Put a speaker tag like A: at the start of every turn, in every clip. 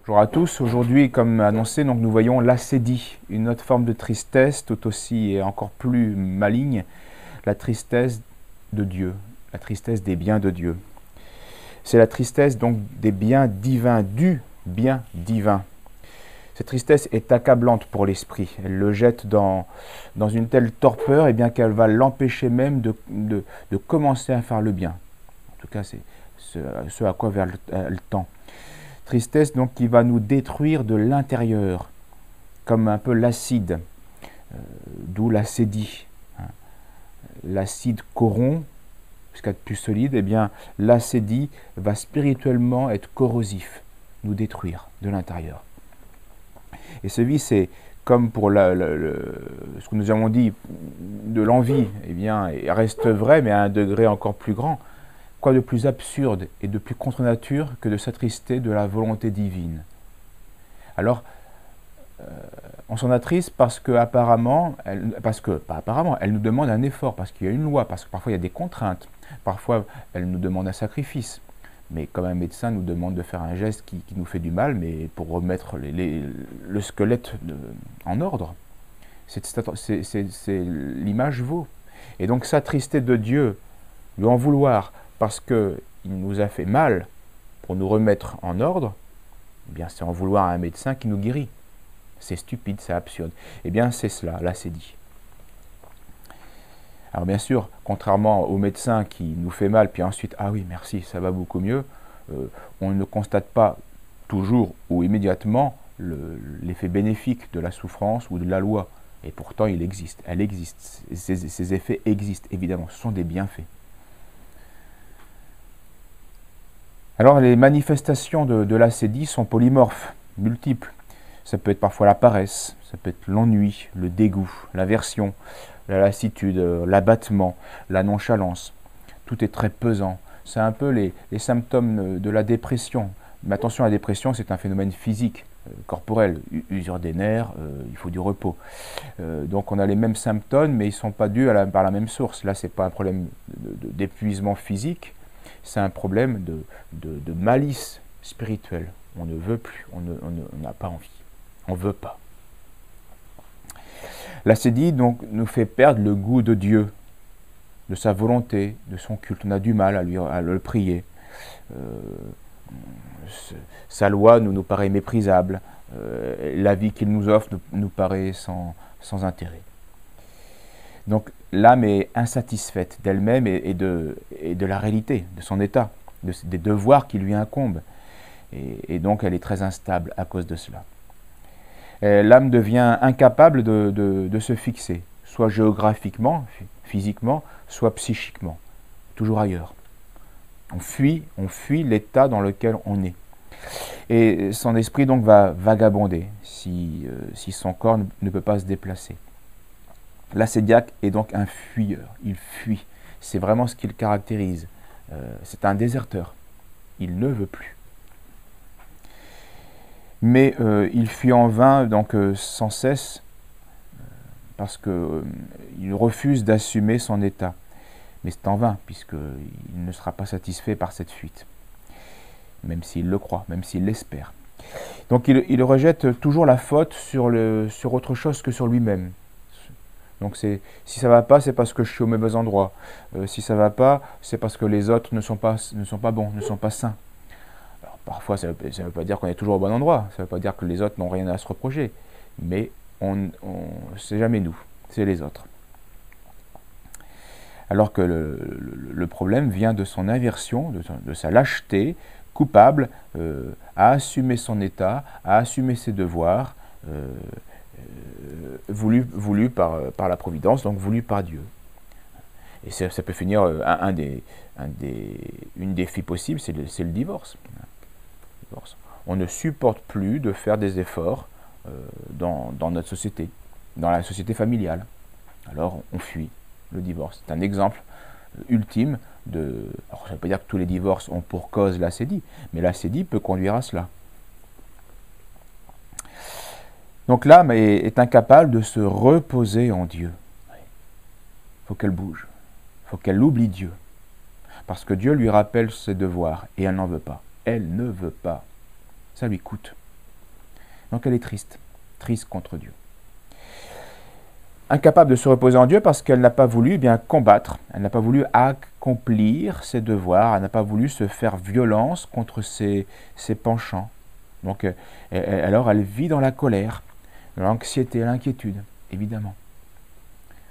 A: Bonjour à tous. Aujourd'hui, comme annoncé, donc, nous voyons l'acédie, une autre forme de tristesse, tout aussi et encore plus maligne, la tristesse de Dieu, la tristesse des biens de Dieu. C'est la tristesse donc des biens divins, du bien divin. Cette tristesse est accablante pour l'esprit. Elle le jette dans une telle torpeur et bien qu'elle va l'empêcher même de commencer à faire le bien. En tout cas, c'est ce à quoi elle tend. Tristesse donc qui va nous détruire de l'intérieur, comme un peu l'acide, d'où l'acédie. L'acide corrompt, puisqu'il est plus solide, et bien l'acédie va spirituellement être corrosif, nous détruire de l'intérieur. Et ce vice, c'est comme pour ce que nous avons dit de l'envie, eh bien, il reste vrai, mais à un degré encore plus grand. Quoi de plus absurde et de plus contre nature que de s'attrister de la volonté divine? Alors, on s'en attriste parce que apparemment, elle nous demande un effort, parce qu'il y a une loi, parce que parfois il y a des contraintes, parfois elle nous demande un sacrifice. Mais comme un médecin nous demande de faire un geste qui nous fait du mal, mais pour remettre le squelette en ordre, l'image vaut. Et donc s'attrister de Dieu, lui en vouloir, parce qu'il nous a fait mal pour nous remettre en ordre, eh bien c'est en vouloir à un médecin qui nous guérit. C'est stupide, c'est absurde. Eh bien c'est cela, l'acédie. Alors bien sûr, contrairement au médecin qui nous fait mal, puis ensuite, ah oui, merci, ça va beaucoup mieux, on ne constate pas toujours ou immédiatement l'effet bénéfique de la souffrance ou de la loi. Et pourtant, il existe, elle existe. Ces effets existent, évidemment, ce sont des bienfaits. Alors les manifestations de l'acédie sont polymorphes, multiples. Ça peut être parfois la paresse, ça peut être l'ennui, le dégoût, l'aversion, la lassitude, l'abattement, la nonchalance. Tout est très pesant. C'est un peu les symptômes de la dépression. Mais attention, la dépression, c'est un phénomène physique, corporel, usure des nerfs, il faut du repos. Donc on a les mêmes symptômes, mais ils ne sont pas dus par la même source. Là, ce n'est pas un problème d'épuisement physique, c'est un problème de malice spirituelle. On ne veut plus, on n'a pas envie, on ne veut pas. L'acédie donc nous fait perdre le goût de Dieu, de sa volonté, de son culte. On a du mal à le prier. Sa loi nous paraît méprisable. La vie qu'il nous offre nous paraît sans intérêt. Donc l'âme est insatisfaite d'elle-même et de la réalité, de son état, des devoirs qui lui incombent. Et donc elle est très instable à cause de cela. L'âme devient incapable de se fixer, soit géographiquement, physiquement, soit psychiquement, toujours ailleurs. On fuit l'état dans lequel on est. Et son esprit donc va vagabonder si son corps ne peut pas se déplacer. L'acédiaque est donc un fuyeur, il fuit. C'est vraiment ce qui le caractérise. C'est un déserteur. Il ne veut plus. Mais il fuit en vain, donc sans cesse, parce qu'il refuse d'assumer son état. Mais c'est en vain, puisqu'il ne sera pas satisfait par cette fuite, même s'il le croit, même s'il l'espère. Donc il rejette toujours la faute sur autre chose que sur lui-même. Donc si ça ne va pas, c'est parce que je suis au mauvais endroit. Si ça ne va pas, c'est parce que les autres ne sont pas bons, ne sont pas sains. Alors, parfois, ça ne veut pas dire qu'on est toujours au bon endroit. Ça ne veut pas dire que les autres n'ont rien à se reprocher. Mais c'est jamais nous, c'est les autres. Alors que le problème vient de son aversion, de sa lâcheté coupable à assumer son état, à assumer ses devoirs, voulu par la providence, donc voulu par Dieu. Et ça peut finir, une des filles possibles, c'est le divorce. On ne supporte plus de faire des efforts dans notre société, dans la société familiale. Alors on fuit le divorce. C'est un exemple ultime alors ça ne veut pas dire que tous les divorces ont pour cause l'acédie, mais l'acédie peut conduire à cela. Donc l'âme est incapable de se reposer en Dieu. Il faut qu'elle bouge. Il faut qu'elle oublie Dieu. Parce que Dieu lui rappelle ses devoirs et elle n'en veut pas. Elle ne veut pas. Ça lui coûte. Donc elle est triste, triste contre Dieu. Incapable de se reposer en Dieu parce qu'elle n'a pas voulu bien combattre, elle n'a pas voulu accomplir ses devoirs, elle n'a pas voulu se faire violence contre ses penchants. Donc alors elle vit dans la colère, l'anxiété, l'inquiétude, évidemment.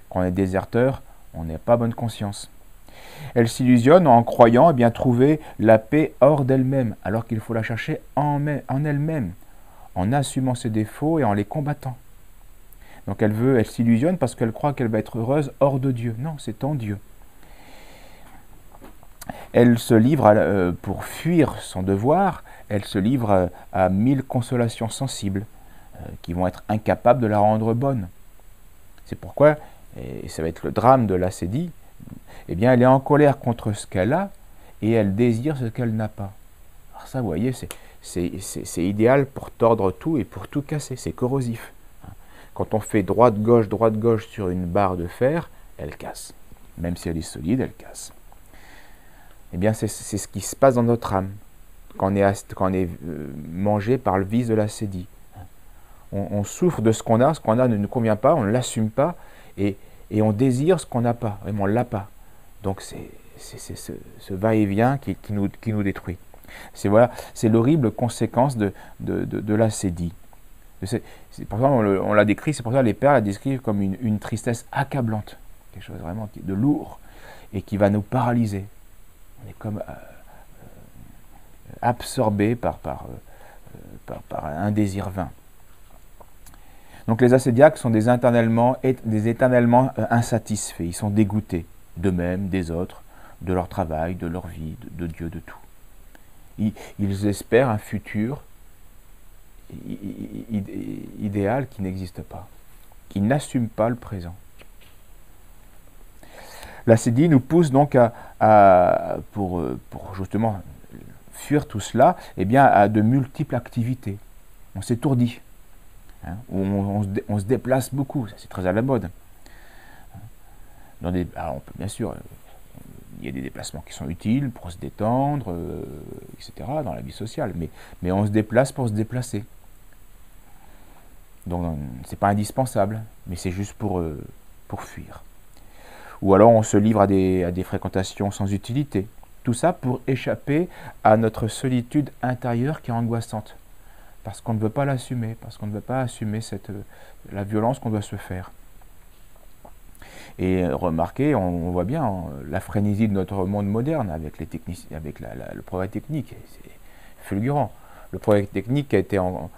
A: Quand on est déserteur, on n'a pas bonne conscience. Elle s'illusionne en croyant bien trouver la paix hors d'elle-même, alors qu'il faut la chercher en elle-même, en assumant ses défauts et en les combattant. Donc elle s'illusionne parce qu'elle croit qu'elle va être heureuse hors de Dieu. Non, c'est en Dieu. Elle se livre, pour fuir son devoir, elle se livre à 1000 consolations sensibles qui vont être incapables de la rendre bonne. C'est pourquoi, et ça va être le drame de l'ascédie, eh bien elle est en colère contre ce qu'elle a et elle désire ce qu'elle n'a pas. Alors ça, vous voyez, c'est idéal pour tordre tout et pour tout casser, c'est corrosif. Quand on fait droite-gauche sur une barre de fer, elle casse. Même si elle est solide, elle casse. Eh bien, c'est ce qui se passe dans notre âme, quand on est mangé par le vice de l'ascédie. On souffre de ce qu'on a ne nous convient pas, on ne l'assume pas, et on désire ce qu'on n'a pas, vraiment on ne l'a pas. Donc c'est ce va-et-vient qui nous détruit. C'est l'horrible conséquence de l'ascédie. Pour ça, on l'a décrit, c'est pour ça que les pères la décrivent comme une tristesse accablante, quelque chose vraiment de lourd, et qui va nous paralyser. On est comme absorbé par un désir vain. Donc les ascédiaques sont des éternellement insatisfaits, ils sont dégoûtés d'eux-mêmes, des autres, de leur travail, de leur vie, de Dieu, de tout. Ils espèrent un futur idéal qui n'existe pas, qui n'assume pas le présent. L'ascédie nous pousse donc pour justement fuir tout cela, eh bien, à de multiples activités. On s'étourdit, hein, on se déplace beaucoup, c'est très à la mode. Alors on peut, bien sûr, il y a des déplacements qui sont utiles pour se détendre, etc., dans la vie sociale, mais on se déplace pour se déplacer. Donc c'est pas indispensable, mais c'est juste pour fuir. Ou alors on se livre à des fréquentations sans utilité. Tout ça pour échapper à notre solitude intérieure qui est angoissante. Parce qu'on ne veut pas l'assumer, parce qu'on ne veut pas assumer la violence qu'on doit se faire. Et remarquez, on voit bien la frénésie de notre monde moderne avec le progrès technique. C'est fulgurant. Le progrès technique qui est en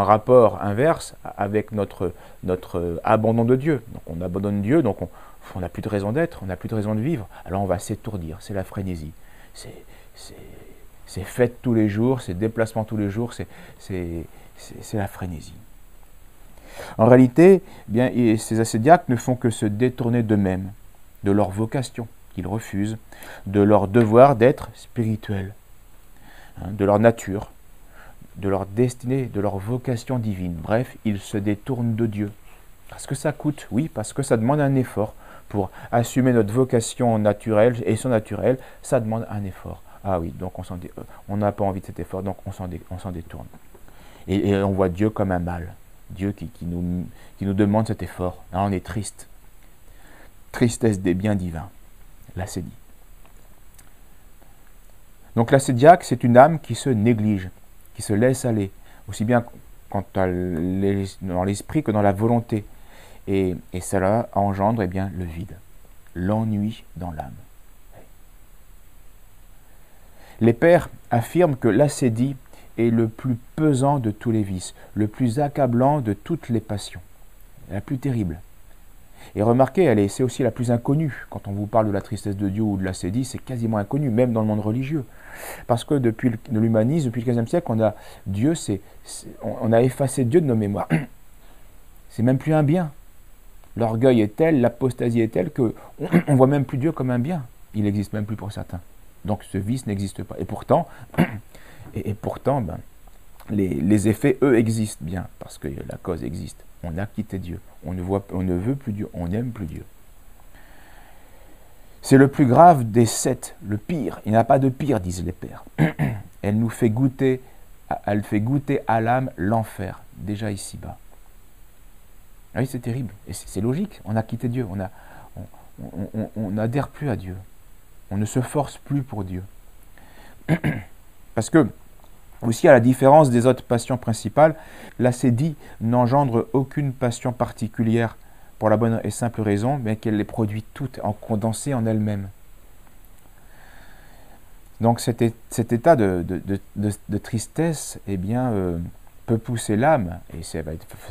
A: rapport inverse avec notre abandon de Dieu. Donc on abandonne Dieu, donc on n'a plus de raison d'être, on n'a plus de raison de vivre. Alors on va s'étourdir, c'est la frénésie. C'est fête tous les jours, c'est déplacement tous les jours, c'est la frénésie. En réalité, eh bien, ces ascédiaques ne font que se détourner d'eux-mêmes, de leur vocation qu'ils refusent, de leur devoir d'être spirituel, de leur nature, de leur destinée, de leur vocation divine. Bref, ils se détournent de Dieu. Parce que ça coûte, oui, parce que ça demande un effort. Pour assumer notre vocation naturelle et son naturel, ça demande un effort. Ah oui, donc on n'a pas envie de cet effort, donc on s'en détourne. Et on voit Dieu comme un mal. Dieu qui nous demande cet effort. Là, on est triste. Tristesse des biens divins. L'ascédie. Donc l'ascédiaque, c'est une âme qui se néglige, qui se laisse aller, aussi bien dans l'esprit que dans la volonté. Et cela engendre le vide, l'ennui dans l'âme. Les pères affirment que l'ascédie est le plus pesant de tous les vices, le plus accablant de toutes les passions, la plus terrible. Et remarquez, c'est aussi la plus inconnue. Quand on vous parle de la tristesse de Dieu ou de l'ascédie, c'est quasiment inconnu, même dans le monde religieux. Parce que depuis l'humanisme, depuis le XVe siècle, on a effacé Dieu de nos mémoires. C'est même plus un bien. L'orgueil est tel, l'apostasie est telle qu'on ne voit même plus Dieu comme un bien. Il n'existe même plus pour certains. Donc ce vice n'existe pas. Et pourtant, les effets, eux, existent bien, parce que la cause existe. On a quitté Dieu. On ne veut plus Dieu. On n'aime plus Dieu. C'est le plus grave des 7, le pire. Il n'y a pas de pire, disent les pères. Elle nous fait goûter Elle fait goûter à l'âme l'enfer, déjà ici-bas. Ah oui, c'est terrible. Et c'est logique. On a quitté Dieu. On n'adhère plus à Dieu. On ne se force plus pour Dieu. Parce que, aussi à la différence des autres passions principales, l'acédie n'engendre aucune passion particulière pour la bonne et simple raison, mais qu'elle les produit toutes en condensé en elle-même. Donc cet état de tristesse, eh bien, peut pousser l'âme, et ça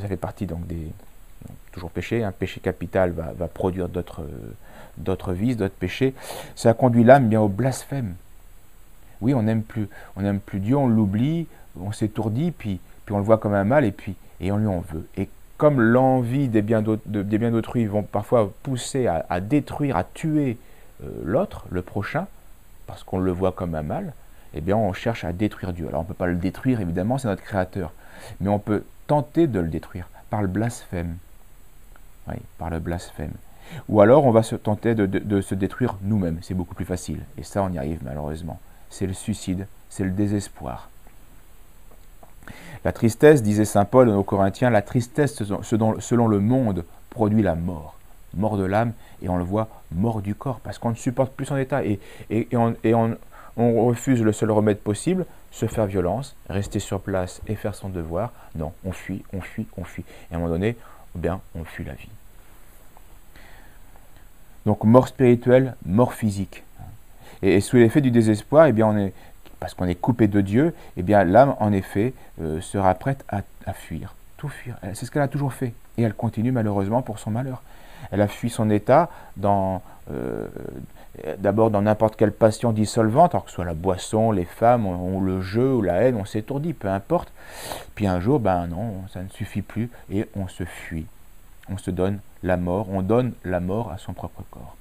A: fait partie donc toujours péché, un péché capital va produire d'autres vices, d'autres péchés, ça conduit l'âme bien au blasphème. Oui, on n'aime plus Dieu, on l'oublie, on s'étourdit, puis on le voit comme un mal, et on lui en veut. Et comme l'envie des biens d'autrui vont parfois pousser à détruire, à tuer l'autre, le prochain, parce qu'on le voit comme un mal, eh bien on cherche à détruire Dieu. Alors on ne peut pas le détruire, évidemment, c'est notre Créateur, mais on peut tenter de le détruire par le blasphème. Oui, par le blasphème. Ou alors on va se tenter de se détruire nous-mêmes, c'est beaucoup plus facile, et ça on y arrive malheureusement. C'est le suicide, c'est le désespoir. La tristesse, disait saint Paul aux Corinthiens, la tristesse selon le monde produit la mort. Mort de l'âme, et on le voit, mort du corps, parce qu'on ne supporte plus son état, et on refuse le seul remède possible, se faire violence, rester sur place et faire son devoir. Non, on fuit. Et à un moment donné, eh bien, on fuit la vie. Donc mort spirituelle, mort physique. Et sous l'effet du désespoir, eh bien, parce qu'on est coupé de Dieu, eh bien l'âme, en effet, sera prête à fuir, tout fuir. C'est ce qu'elle a toujours fait, et elle continue malheureusement pour son malheur. Elle a fui son état d'abord dans n'importe quelle passion dissolvante, alors que ce soit la boisson, les femmes, ou le jeu, ou la haine, on s'étourdit, peu importe. Puis un jour, ben non, ça ne suffit plus, et on se fuit. On se donne la mort, on donne la mort à son propre corps.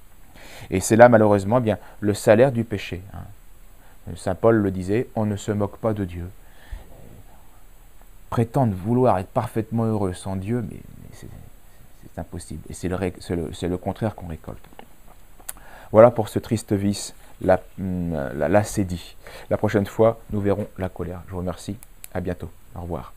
A: Et c'est là, malheureusement, eh bien, le salaire du péché. Saint Paul le disait, on ne se moque pas de Dieu. Prétendre vouloir être parfaitement heureux sans Dieu, mais c'est impossible. Et c'est le contraire qu'on récolte. Voilà pour ce triste vice, l'acédie. La prochaine fois, nous verrons la colère. Je vous remercie. À bientôt. Au revoir.